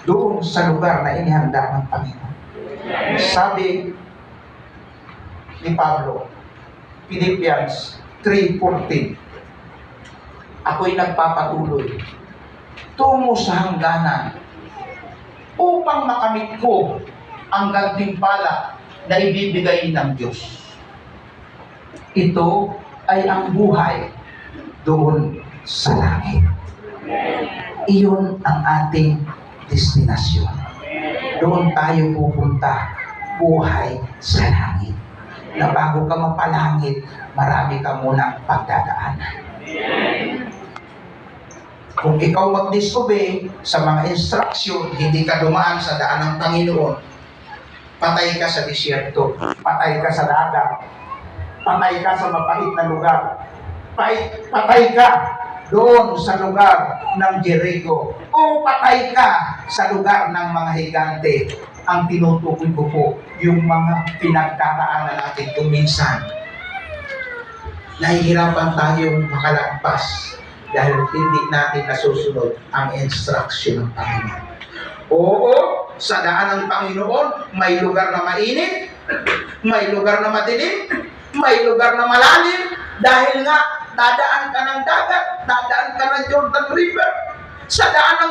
doon sa lugar na inihanda ng Panginoon. Sabi ni Pablo, Philippians 3:14, ako'y nagpapatuloy tungo sa hangganan upang makamit ko ang gantimpala na ibibigay ng Diyos. Ito ay ang buhay doon sa langit. Iyon ang ating destinasyon. Doon tayo pupunta, buhay sa langit. Na bago ka mapalangit, marami ka munang pagdadaanan. Kung ikaw mag-disobey sa mga instruction, hindi ka dumaan sa daan ng Panginoon, patay ka sa disyerto, patay ka sa dagat, patay ka sa mapait na lugar, patay ka doon sa lugar ng Jericho, o patay ka sa lugar ng mga higante. Ang tinutukoy ko po, yung mga pinagdaraanan natin kung minsan, nahihirapan tayong makalagpas dahil hindi natin nasusunod ang instruction ng Panginoon. Oo, sa daan ng Panginoon, may lugar na mainit, may lugar na madilim, may lugar na malalim, dahil nga, dadaan ka ng dagat, dadaan ka ng Jordan River, sa daan ng